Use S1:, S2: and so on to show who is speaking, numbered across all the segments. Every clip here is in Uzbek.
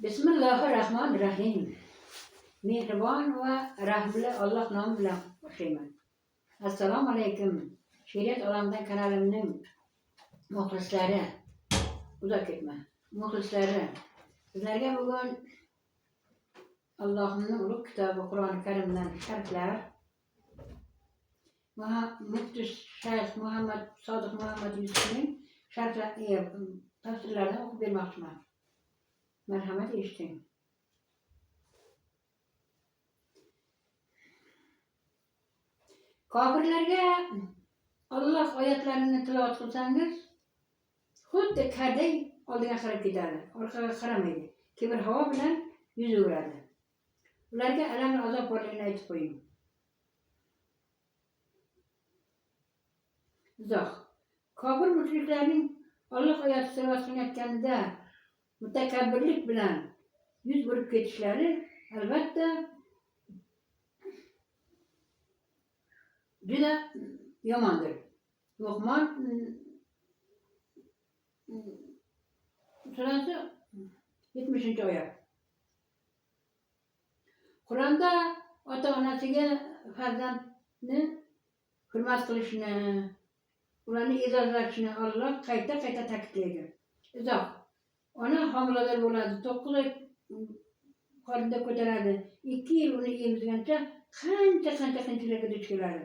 S1: Bismillahirrahmanirrahim. Mehribon va rahmli Alloh nomi bilan boshlayman. Assalomu alaykum. Shariat olamidan kanalimning muxlislari, uzoq ketma. Muxlislari, sizlarga bugun Allohning ulug' kitobi Qur'oni Karimdan sharhlar va Mufti Shayx Sodiq Muhammad Yusufning tafsirlarini o'qib bermoqchiman. Marhamat eshiting. Kofirlarga Alloh oyatlarini tilovat qilsangiz, xuddi karday oldiga qarab ketadi, orqaga qaramaydi. Kibr havo bilan yuzaveradi. Ularga alamli azob borligini aytib qo'ying. Izoh. Kofir mushriklarning Alloh oyati tilovat qilinayotganida mutakabbirlik bilan yuz burib ketishlari albatta juda yomondir. Luqmon surasi 70-oyat. Qur'onda ota-onasiga farzandni hurmat qilishni, ularni e'zozlashni Alloh qayta-qayta ta'kidlaydi. Izoh. Ona homilador bo'ladi, 9 oy qornida ko'taradi, 2 yil uni emizgancha qancha qiyinchiliklarga duch keladi.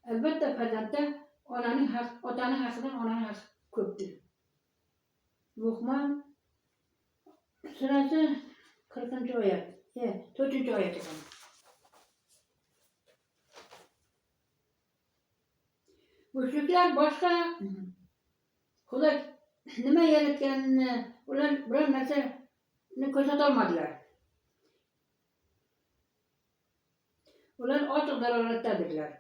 S1: Albatta farzandda otaning haqidan onaning haqqi ko'pdir. Luqmon surasi 40-oyat, 4-oyat ekan. Mushriklar boshqa Xudo nima yaratganini ular biror narsani ko'rsata olmadilar. Ular ochiq dalolatdadirlar.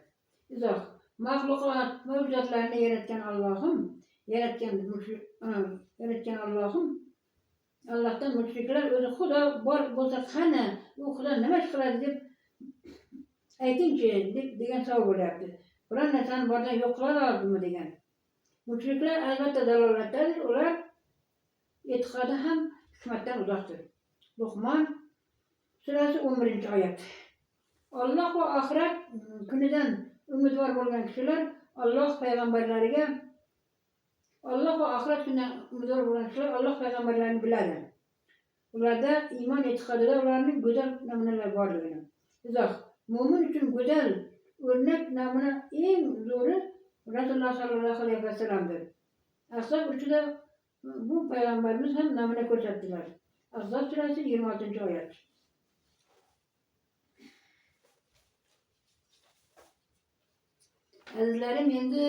S1: Izoh. Maxluqot, mavjudotlarni yaratgan Allohdan mushriklar o'zi Xudo bor bo'lsa qani, u Xudo nima ish qiladi deb aytingchi degan savol bo'lyapti. Biror narsani bordan yo'q qila oladimi degan. Mushriklar albatta dalolatdadir, ular e'tiqodi ham hikmatdan uzoqdir. Luqmon surasi 11-oyat. Alloh va oxirat kunidan umidvor bo'lgan kishilar Alloh payg'ambarlarini biladi. Ularda iymon e'tiqodida ularning go'zal namunalari borligini. Izoh. Mo'min uchun go'zal o'rnak namuna eng zo'ri Rasululloh sollallohu alayhi vasallamdir. Ahzob urushida bu payg'ambarimiz ham namuna ko'rsatdilar. Ahzob surasi 26-oyat. Azizlarim, endi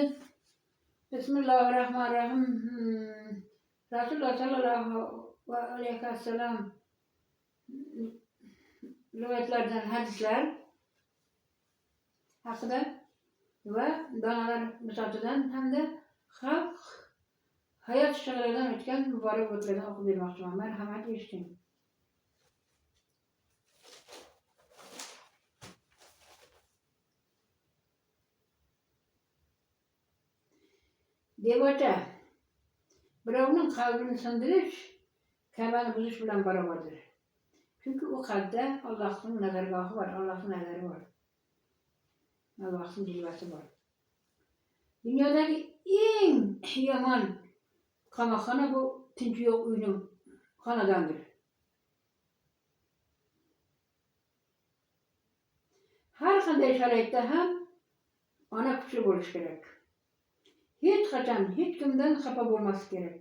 S1: Bismillahirrahmanirrahim. Rasululloh sollallohu alayhi vasallam rivoyatlaridan hadislar haqida va donalar misotidan hamda xalq hayot shig'iridan o'tgan muborak o'tlardan o'qib bermoqchiman. Marhamat eshiting. Devota birovning qalbini sindirish Ka'bani buzish bilan barobardir. Chunki u qalbda Allohning nazargohi bor, Allohning nazari bor. Allohning jilvasi bor. Dunyodagi eng yomon qamoqxona bu tinchi yo'q uyning xonadondir. Har qanday sharoitda ham ona kuchli bo'lish kerak. Hech qachon hech kimdan xafa bo'lmas kerak.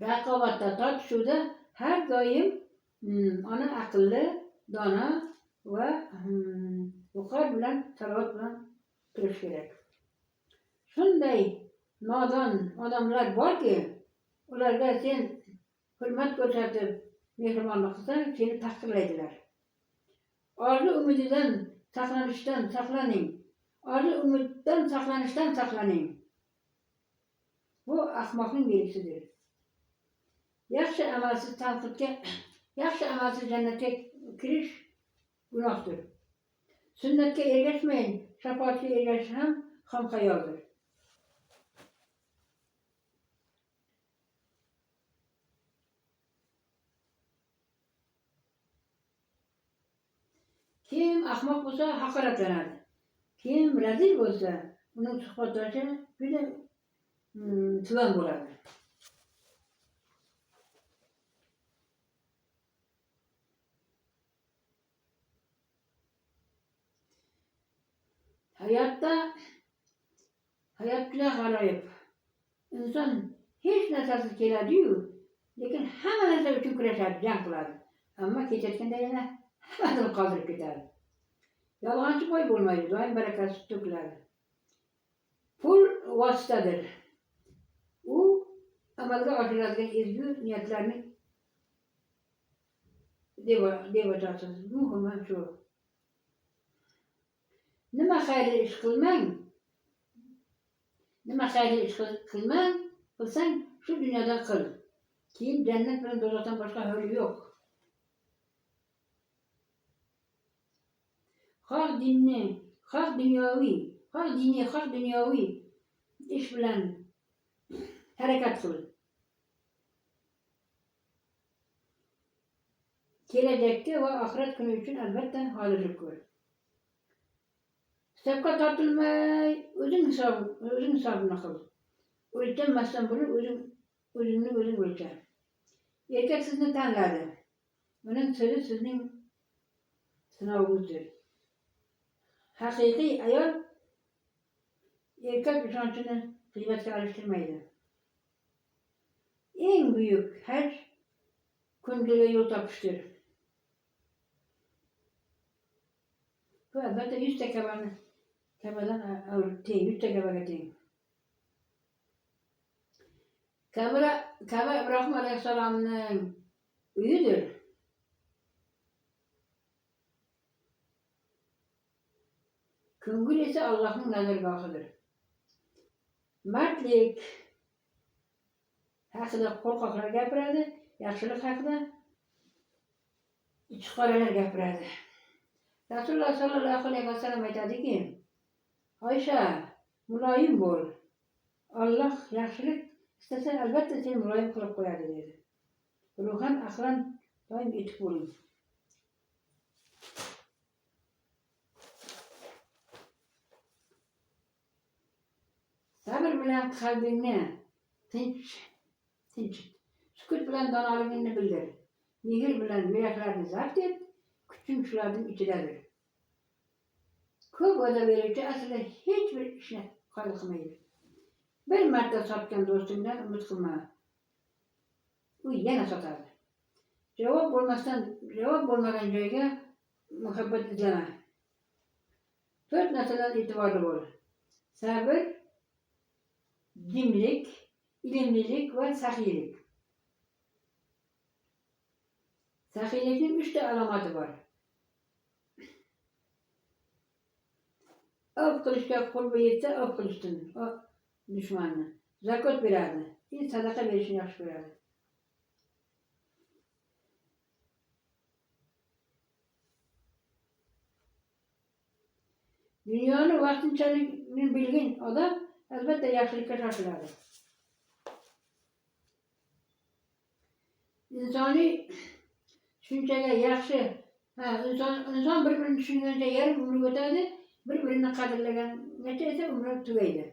S1: Raqobatda, tortishuvda har doim ona aqlli, dono va yuqor bilan salovat bilan turish kerak. Shunday nodon odamlar borki, ularga sen hurmat ko'rsatib, mehribonlik qilsang, seni tahqirlaydilar. Orzu umididan saqlanishdan saqlaning. Bu ahmoqning belgisidir. Yaxshi amalsiz jannatga kirish gunohdir. Sunnatga ergashmang, shafoatga ergashish ham xomxayoldir. Kim ahmoq bo'lsa haqoratlanadi. Kim razil bo'lsa, uning suhbatdoshi juda tuvan bo'ladi. Hayot juda g'aroyib. Inson hech narsasiz keladi-yu, lekin hamma narsa uchun kurashadi, jang qiladi. Ammo ketayotganda yana hammasini qoldirib ketadi. Yolg'onchi boy bo'lmaydi, doim barakasi to'kiladi. Pul vositadir. U amalga oshiradigan ezgu niyatlarni deb o'tasiz. Muhimi shu. Nima xayrli ish qilsang, shu dunyoda qil. Keyin jannat bilan do'zaxdan boshqa yo'li yo'q. Xoh diniy, xoh dunyoviy ish bilan harakat qil. Kelajakka va oxirat kuni uchun albatta hozirlik ko'r. Hisobga tortilmay, o'zing hisobini qil. O'lchanmasdan bo'lib o'zingni o'lchan. Erkak sizni tanladi. Uning siri sizning sinovingizdir. Haqiqiy ayol erkak ishonchini qiymatga alishtirmaydi. Eng buyuk haj ko'ngliga yo'l topishdir. Bu albatta 100 ta kabadan teng, 100 ta kabaga teng. Kaba Ibrohim alayhissalomning uyidir. Ko'ngil esa Allohning nazargohidir. Mardlik haqida qo'rqoqlar gapiradi, yaxshilik haqida ichqoralar gapiradi. Rasululloh sollallohu alayhi vasallam aytadiki, Oysha, muloyim bo'l. Alloh yaxshilik istasa albatta seni muloyim qilib qo'yadi dedi. Ruhan aqlan doim etik bo'ling. Sabr bilan qalbingni tinch. Sukut bilan donoligingni bildir. Mehr bilan yuraklarni zabt et. Kuching shularning ichidadir. Ko'p va'da beruvchi aslida hech bir ishni qilmaydi. Bir marta sotgan do'stingdan umid qilma. U yana sotadi. Javob bo'lmagan joyga muhabbat izlama. 4 narsadan e'tiborli bo'l. Sabr, jimlik, ilmlilik va saxiylik. Saxiylikning 3 ta alomati bor. Av qilishga qurbi yetsa, av qilishsin dushmanni. Zakot beradi, sadaqa berishni yaxshi ko'radi. Dunyoni vaqtinchalik bilgan odam albatta yaxshilikka shoshiladi. Insoniy tushunchaga yaxshi, inson bir-birini tushungancha yarim umr o'tadi, bir-birini qadrlagangacha esa umri tugaydi.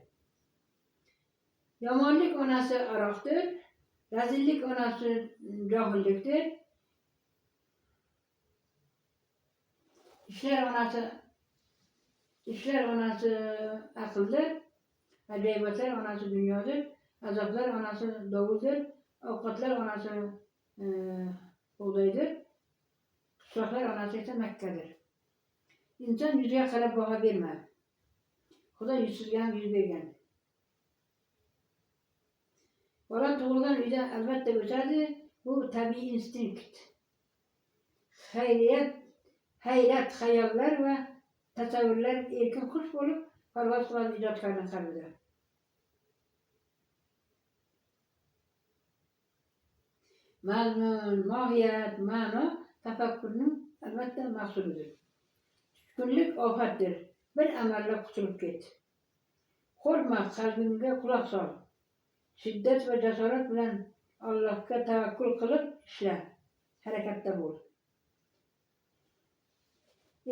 S1: Yomonlik onasi aroqdir, razillik onasi johillikdir. Ishlar onasi aqldir, ajoyibotlar onasi dunyodir, azoblar onasi dovuldir, ovqatlar onasi bug'doydir, qishloqlar onasi esa Makkadir. Inson yuziga qarab baho berma. Xudo yuzsizga ham yuz bergan. Bola tug'ilgan uyda albatta o'sadi, bu tabiiy instinkt. Hayrat, xayollar va tasavvurlar erkin qush bo'lib parvoz qiladi ijodkorning qalbida. Mazmun, mohiyat, ma'no tafakkurning albatta mahsulidir. Tushkunlik ofatdir. Bir amallab qutulib ket. Qo'rqma, qalbingga quloq sol. Shiddat va jasorat bilan Allohga tavakkul qilib ishla. Harakatda bo'l.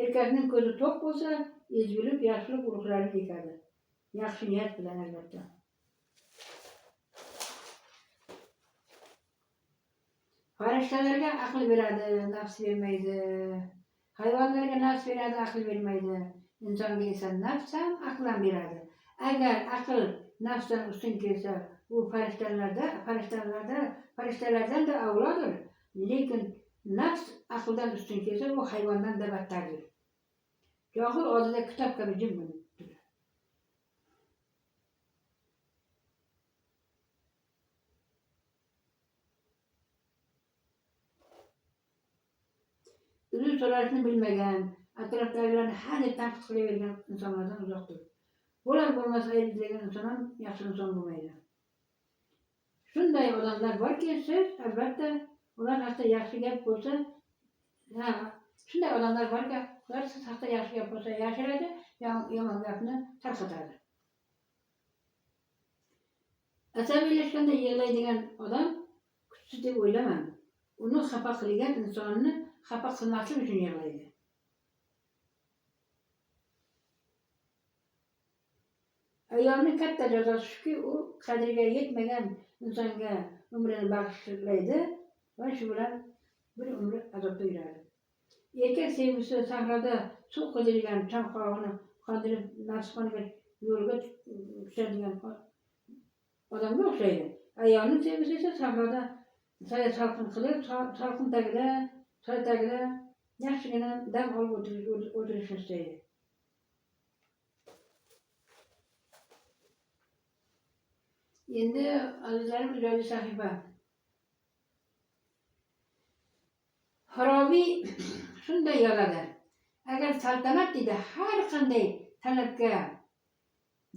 S1: Erkakning ko'zi to'q bo'lsa, ezgulik, yaxshilik urug'larini ekadi. Yaxshi niyat bilan albatta. Farishtalarga aql beradi, nafs bermaydi. Hayvonlarga nafs beradi, aql bermaydi. Insonga esa nafs ham aql ham beradi. Agar aql nafsdan ustun kelsa, u farishtalardan da avlodir. Lekin nafs aqldan ustun kelsa, u hayvondan da battardir. Johil oldida kitob kabi jim bo'lib. Uzr so'rashni bilmagan, atrofdagilarni hadeb tanqid qilavergan insonlardan uzoq tur. Bular bo'lmasa aytadigan inson ham yaxshi inson bo'lmaydi. Shunday odamlar borki, siz albatta ular haqida yaxshi gap bo'lsa, shunday odamlar borki, ular siz haqida yaxshi gap bo'lsa yashiradi, yomon gapni tarqatadi. Asabiylashganda yig'laydigan odam kuchsiz deb o'ylamang. Uni xafa qilgan insonni xafa qilmaslik uchun yig'laydi. Ayolning katta jazosi shuki, u qadriga yetmagan insonga umrini bag'ishlaydi va shu bilan bir umr azobda yuradi. Erkak sevgisi sahroda suv qidirilgan chanqog'ini qondirib nafsxonaga yo'lga tushadigan odamga o'xshaydi. Ayolning sevgisi esa sahroda salqin qilib, salqin tagida, soy tagida yaxshigina dam olib o'tirishni istaydi. Endi azizlarim, ijodiy sahifa. Farabiy shunday yozadi. Agar saltanat deydi har qanday talabga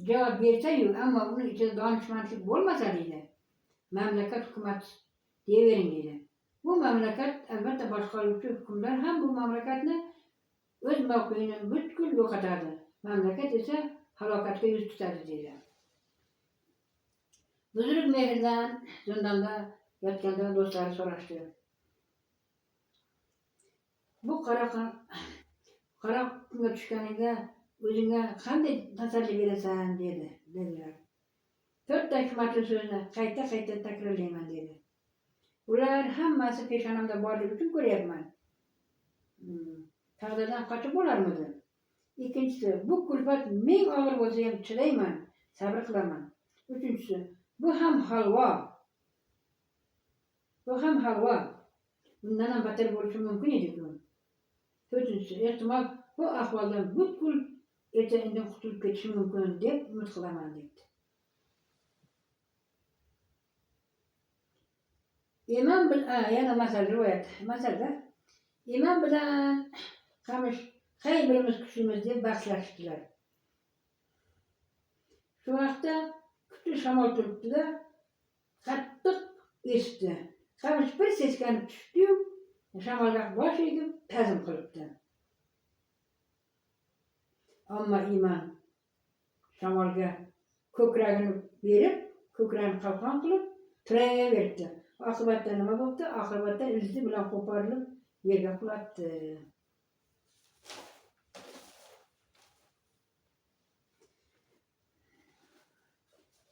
S1: javob bersa-yu, ammo uni ichida donishmandlik bo'lmasa deydi, mamlakat hukumat deyavering deydi. Bu mamlakat albatta boshqaruvchi hukmdor ham bu mamlakatni o'z mavqeini butkul yo'qotadi. Mamlakat esa halokatga yuz tutadi deydi. Buzruk Mehrdan zindonda yotganda do'stlari so'rashdi. Bu qora kunga tushganingda o'zingga qanday tasalli berasan dedilar. 4 ta hikmatli so'zni qayta takrorlayman dedi. Ular hammasi peshonamda borligi uchun ko'ryapman. Taqdirdan qochib bo'larmidi? Ikkinchisi, bu kulfat ming og'ir bo'lsa ham chidayman, sabr qilaman. Uchinchisi, bu ham halvo. Bundan ham battar bo'lishi mumkin edi-ku. To'rtinchisi, ehtimol bu ahvoldan butkul erta-indin qutulib ketishi mumkin deb umid qilaman dedi. Yana masal rivoyat. Masalda imom bilan qamish qay birimiz kuchlimiz deb bahslashdilar. Shu vaqtda kuchli shamol turibdi-da, qattiq esdi. Qamish bir seskanib tushdi-yu, shamolga bosh egib ta'zim qilibdi. Ammo imom shamolga ko'kragini berib, ko'kragini qalqon qilib turaverdi. Oqibatda nima bo'ldi? Oqibatda izi bilan qo'porilib yerga qulabdi.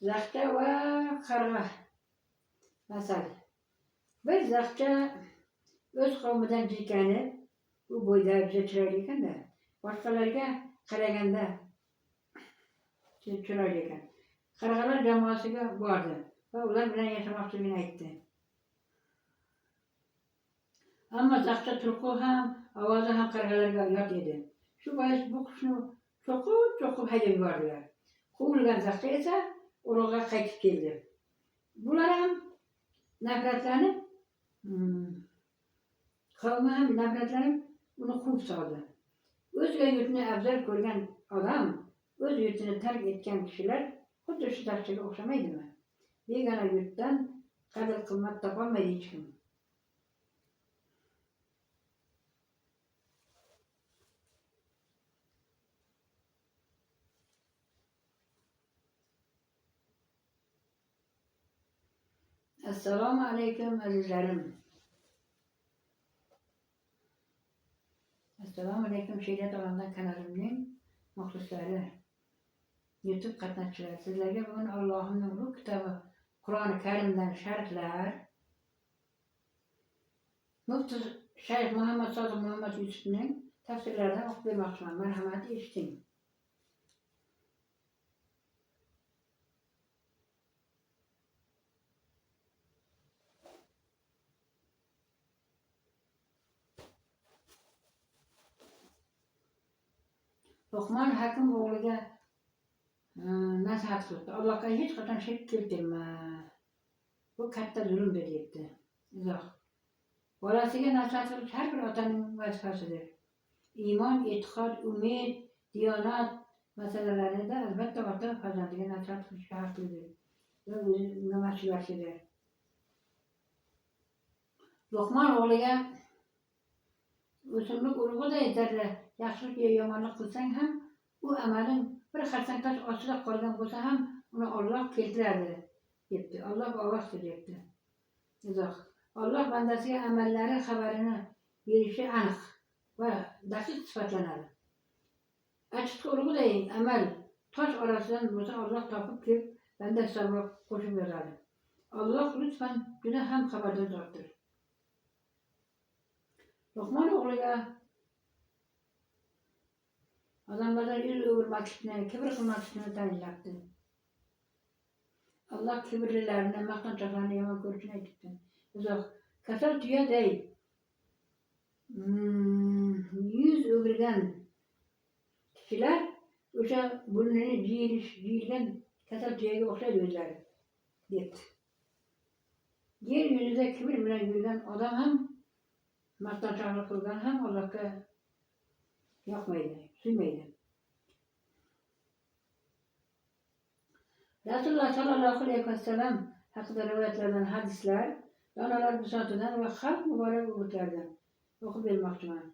S1: Zaqcha va qarg'a masal. Bir zaqcha o'z qavmidan jirkanib, u bo'yda juda chiroyli ekanda, boshqalarga qaraganda chiroyli ekan. Qarg'alar jamoasiga bordi va ular bilan yashamoqchiligini aytdi. Ammo zaqcha turqi ham, ovozi ham qarg'alarga yot edi. Shu bois bu qushni cho'qib haydab yubordilar. Quvilgan zaqcha esa urug'ga qaytib keldi. Bular ham nafratlanib, qavmi ham nafratlanib uni quvib soldi. O'zga yurtni afzal ko'rgan odam, o'z yurtini tark etgan kishilar xuddi shu zaqchaga o'xshamaydimi? Begona yurtdan qadr qimmat topolmaydi hech kim. Assalomu alaykum azizlarim. Assalomu alaykum Shariat olamdan kanalimning muxlislari, YouTube qatnashchilari. Sizlarga bugun Allohning ulug' kitobi Qur'oni Karimdan sharhlar, Mufti Shayx Muhammad Sodiq Muhammad Yusufning tafsirlaridan o'qib bermoqchiman. Marhamat, eshiting. Luqmon Hakim o'g'liga nasihat qilibdi. Allohga hech qachon shirk keltirma. Bu katta zulmdir debdi. Izoh. Bolasiga nasihat qilish har bir otaning vazifasidir. Iymon, e'tiqod, umid, diyonat masalalarida albatta ota farzandiga nasihat qilishga haqlidir va o'ziga mas'uliyatlidir. Luqmon o'g'liga o'simlik urug'iday zarra yaxshilik yo yomonlik qilsang ham, u amaling bir xarsang tosh ostida qolgan bo'lsa ham, uni Alloh keltiradi debdi. Alloh og'azdir debdi. Izoh. Alloh bandasiga amallari xabarini berishi aniq va daqiq sifatlanadi. Achitqi urug'iday amal tosh orasidan bo'lsa, Alloh topib kelib banda hisobiga qo'shib yozadi. Alloh lutfan juda ham xabardor zotdir. Luqmon o'g'liga odamlardan yuz o'girmaslikni, kibr qilmaslikni ta'minlabdi. Alloh kibrlilarni, maqtanchoqlarni yomon ko'rishini aytibdi. Izoh. Kasal tuyaday yuz o'girgan kishilar o'sha burnini jiyilgan kasal tuyaga o'xshaydi o'zlari debdi. Yer yuzida kibr bilan yurgan odam ham, maqtanchoqlik qilgan ham Allohga yoqmaydi, suymaydi. Rasululloh sallallohu alayhi vasallam haqida rivoyatlardan hadislar, donolar bisotidan va xalq muborak o'gitlardan o'qib bermoqchiman.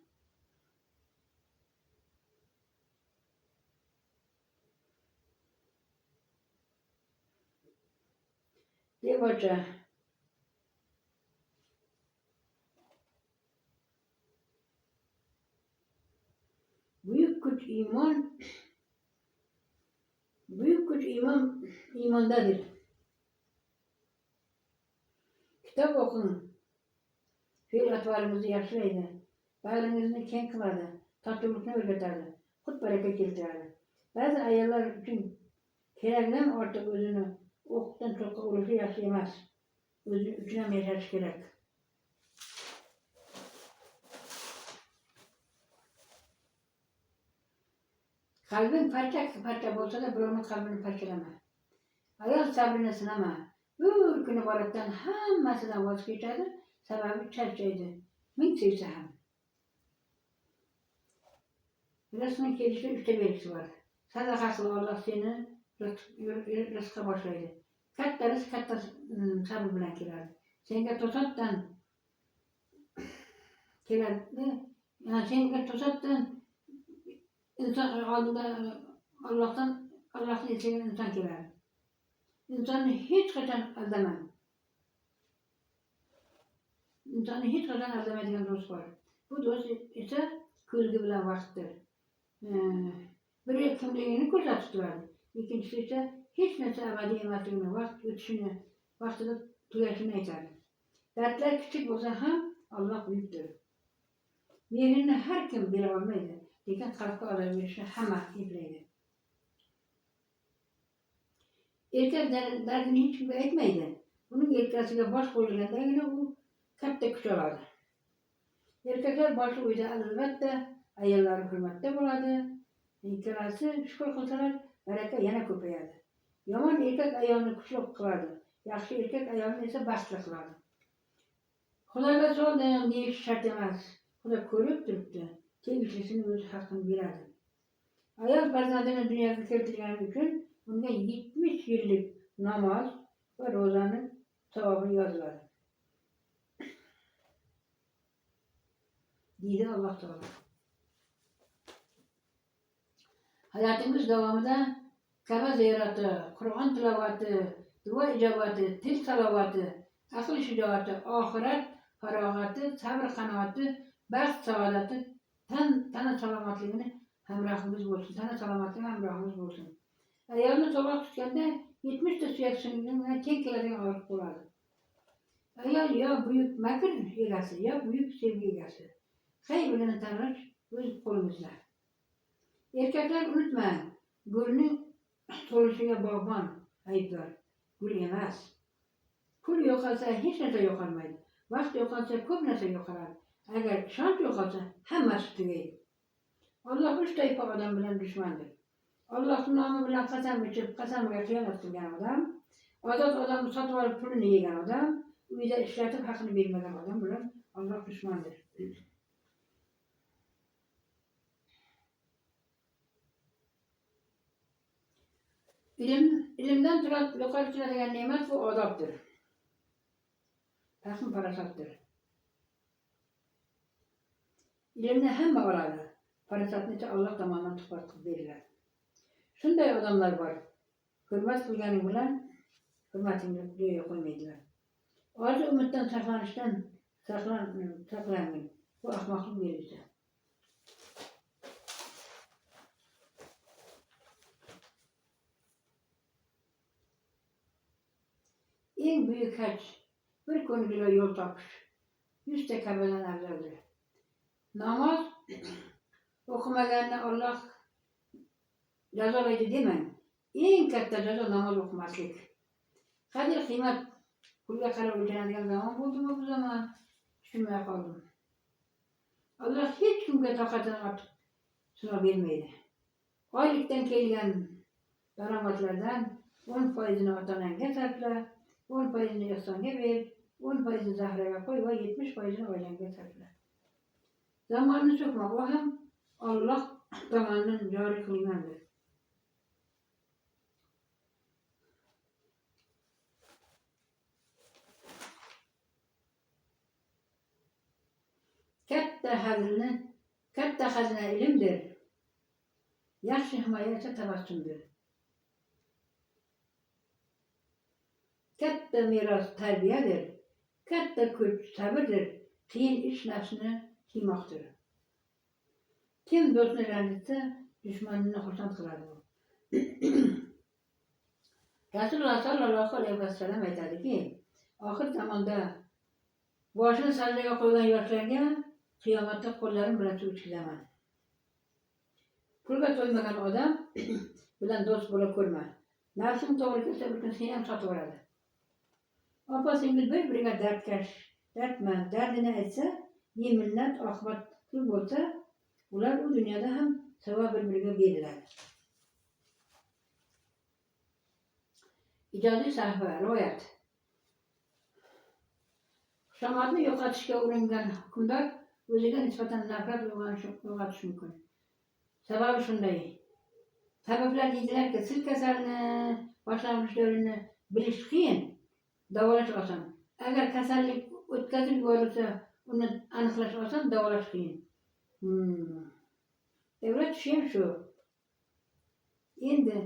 S1: Debocha. Buyuk kuch iymondadir. Kitob o'qing. Fe'l-atvorimizni yaxshilaydi. Bag'ringizni keng qiladi. Totuvlikni o'rgatadi. Xud baraka keltiradi. Ba'zi ayollar uchun kerakdan ortiq o'zini o'qdan cho'qqa urishi yaxshi emas. O'zi uchun ham yashash kerak. Qalbing parcha bo'lsa-da, birovning qalbini parchalama. Ayol sabrini sinama. Bir kuni boratdan hammasidan voz kechadi, sababi charchaydi. Ming sevsa ham. Rizqning kelishida 3 ta belgisi bor. Sadaqa qil, Alloh seni rizqqa boshlaydi. Katta rizq katta sabr bilan keladi. Senga to'satdan keladi. Senga to'satdan inson oldida Allohning eslagan inson keladi. İnsonni hech qachon aldama. İnsonni hech qachon aldamaydigan do'st bor. Bu do'st esa ko'zgi bilan vaqtdir. Biri kimligini ko'rsatib turadi. Ikkinchisi esa hech narsa abadiy emasligini, vaqt o'tishini, vaqtida tugashini aytadi. Dardlar kichik bo'lsa ham Alloh buyukdir. Mehrini har kim bera olmaydi, lekin qalbga olaverishni hamma eplaydi. Erkak dardini hech kimga aytmaydi. Uning yelkasiga bosh qo'yilgandagina u katta kuch oladi. Erkaklar boshi uyda albatta, ayollari hurmatda bo'ladi. Ikkalasi shukr qilsalar, baraka yana ko'payadi. Yomon erkak ayolni kuchli qiladi. Yaxshi erkak ayolni esa baxtli qiladi. Xudoga soldim deyish shart emas. Xudo ko'rib turibdi. Tegishlisini o'z haqqini beradi. Ayol farzandini dunyoga keltirgani uchun unga 70 yillik namoz va ro'zani savobi yoziladi. Deydi Alloh taolo. Hayotingiz davomida Ka'ba ziyorati, Qur'on tilovati, duo ijobati, til salovati, aql shijoati, oxirat farog'ati, sabr qanoati, baxt saodati tana salomatligini hamrohimiz bo'lsin. Tana salomatligi hamrohimiz bo'lsin. Ayolni so'roq tutganda 70 ta suyak singidan teng keladigan og'riq bo'ladi. Ayol yo buyuk makr egasi, yo buyuk sevgi egasi. Qay birini tanlash o'z qo'limizda. Erkaklar unutmang, gulning to'lishiga bog'bon aybdor, gul emas. Pul yo'qolsa hech narsa yo'qolmaydi. Vaqt yo'qolsa ko'p narsa yo'qoladi. Agar ishonch yo'qolsa hammasi tugaydi. Alloh 3 toifa odam bilan dushmandir. Allohning nomi bilan qasam ichib, qasamiga xiyonat qilgan odam, ozod odamni sotib olib pulini yegan odam, uyda ishlatib haqini bermagan odam bilan Alloh dushmandir. Ilmdan yuqori chiqadigan ne'mat bu odobdir. Fahm farosatdir. Ilmni hamma oladi. Farosatni esa Alloh tomonidan tuhfa qilib beriladi. Shunday odamlar bor. Hurmat qilganing bilan hurmatingni joyiga qo'ymaydilar. Orzu umiddan saqlanishdan saqlaning. Bu ahmoqlik belgisi. Eng büyük haj bir ko'ngilga yo'l topish 100 ta Ka'badan afzaldir. Namoz o'qimaganni Alloh jazolaydi demang. Eng katta jazo namoz o'qimaslik. Qadr qiymat pulga qarab o'lchanadigan zamon bo'ldimi bu zamon? Tushunmay qoldim. Alloh hech kimga toqatini ortiq sinov bermaydi. Oylikdan kelgan daromadlardan 10% ota-onangga sarfla, 10% ehsonga ber, 10% zahraga qo'y va 70% oilangga sarfla. Zamonni so'kma, u ham Alloh tomonidan joriy qilingandir. Katta xazina ilmdir. Yaxshi himoya esa tabassumdir. Katta meros tarbiyadir. Katta kuch sabrdir. Qiyin ish nafsini tiymoqdir. Kim do'stni ranjitsa, dushmanini xursand qiladi. Rasululloh sollallohu alayhi vasallam aytadiki, oxir zamonda boshini sajdaga qo'ygan yoshlarga qiyomatda qo'llarim bilan suv ichizaman. Pulga to'ymagan odam bilan do'st bo'la ko'rma. Nafsing to'g'ri kelsa bir kun seni ham sotib oladi. Opa-singil bir-biriga dardini aytsa, beminnat oqibatli bo'lsa, ular u dunyoda ham savob bir-biriga beriladi. Ijodiy sahva, rivoyat. Xushomadni yo'qotishga uringan hukmdor o'ziga nisbatan nafrat uyg'otishi mumkin. Sababi shunday. Tabiblar deydilarki, sil kasalini boshlang'ich davrini bilish qiyin, davolash oson. Agar kasallik o'tkazib yuborilsa, uni aniqlash oson, davolash qiyin. Davlat ishi ham shu. Endi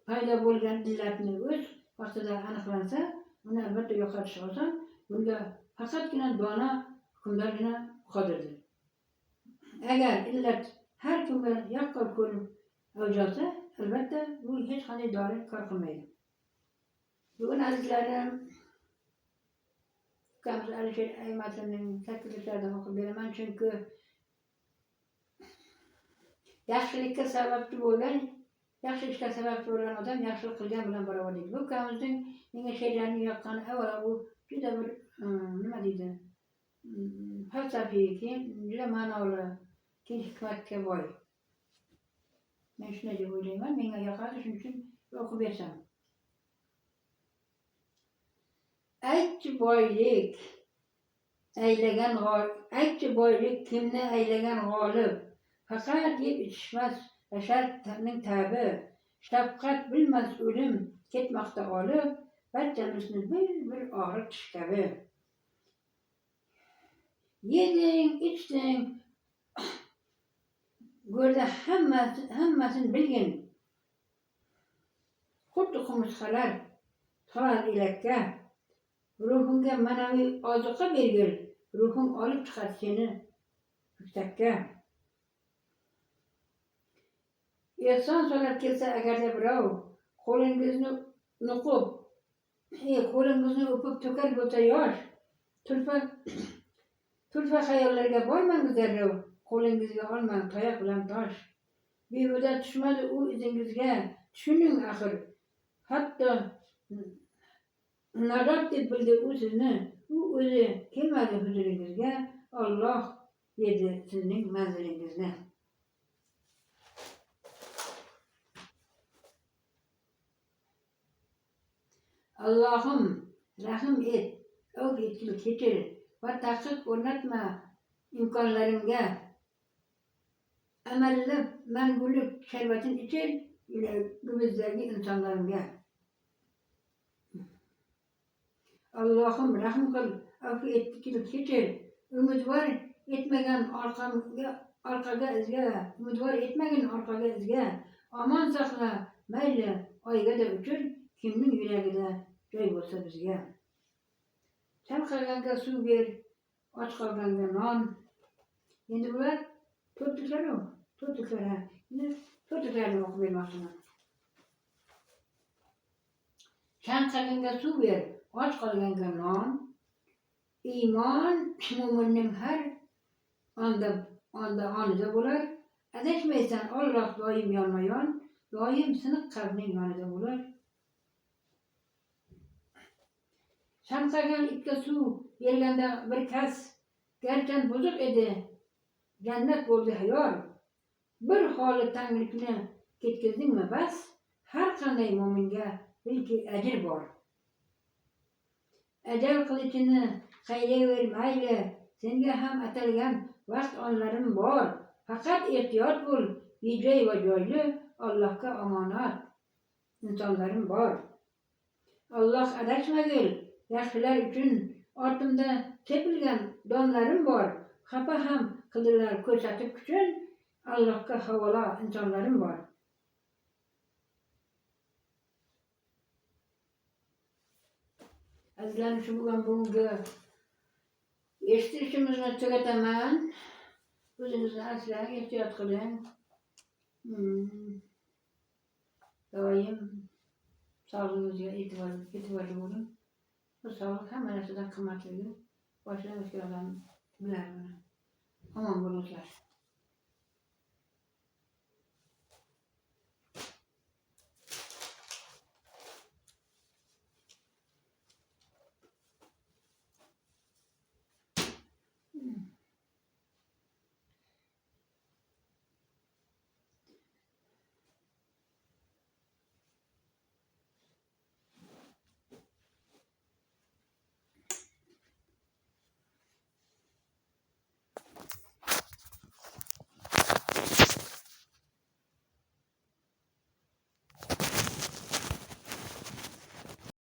S1: paydo bo'lgan illatni o'z vaqtida aniqlansa, uni albatta yo'qotish oson. Bunga faqatgina dono hukmdorgina qodirdir. Agar illat har kimga yaqqol ko'rib avj olsa, albatta bu hech qanday dori kor qilmaydi. Bugun azizlarim, ukamiz Alisher Aymatovning takliflaridan o'qib beraman, chunki yaxshilikka sababchi bo'lgan, yaxshi ishga sababchi bo'lgan odam yaxshilik qilgan bilan barobar deydi. Bu ukamizning menga she'rlarini yoqqani avvalo u juda bir nima deydi? Falsafiy, keyin juda ma'noli, keyin hikmatga boy. Men shunday deb o'ylayman, menga yoqadi, shuning uchun o'qib bersam. Aytchi boylik kimni aylagan g'olib. Faqat yeb ichishmas basharning tabi. Shafqat bilmas o'lim ketmoqda olib, barchamizni bir og'riq tish kabi. Yeding, ichding, go'rda hammasini bilgin. Xuddi qumursqalar solar elakka. Ruhingga ma'naviy ozuqa bergil. Ruhing olib chiqar seni yuksakka. ehson so'rab kelsa agarda birov qo'lingizni nuqib, qo'lingizni o'pib to'kar bo'lsa yosh, turfa xayollarga bormangiz darrov, qo'lingizga olmang tayoq bilan tosh. Behuda tushmadi u izingizga, tushuning axir. Hatto nadob deb bildi u sizni, u o'zi kelmadi huzuringizga, Alloh berdi sizning manzilingizni. Allohim rahim et, avf etkil kechir va taqiq o'rnatma imkonlarimga. Amallab mangulik sharbatin ichir yuragimizdagi insonlarimga. Allohim rahim qil, avf etkil kechir, umidvor etmagin orqaga izga, omon saqla, mayli oygada uchir, kimning yuragida joy bo'lsa bizga. Chanqalganga suv ber, och qolganga non. Endi bular to'rtliklarni o'qib bermoqchiman. Chanqalganga suv ber, och qolganga non. Iymon mo'minning har onida bo'lar. Adashmaysan, Alloh doim yonma-yon, doim siniq qalbning yonida bo'lar. Chanqagan itga suv berganda bir kas, garchi buzuq edi, jannat bo'ldi hayor. Bir holi tanglikni ketkizdingmi bas, har qanday mo'minga bilki ajr bor. Ajal qilichini qaylayver mayli, senga ham atalgan vaqt onlarim bor. Faqat ehtiyot bo'l, bejoy va joyli, Allohga omonat insonlarim bor. Alloh adashmagil, yaxshilar uchun ortimda tepilgan donlarim bor. Xafa ham qildilar ko'rsatib kuchun, Allohga havola insonlarim bor. Azizlarim, shu bo'lgan bugungi eshitishimizni tugataman. O'zingizni asrang, ehtiyot qiling. Doim sog'lig'ingizga e'tiborli bo'ling. Bu sog'liq hamma narsadan qimmatligi. Boshdan o'tgan odam bilar buni. Omon bo'linglar.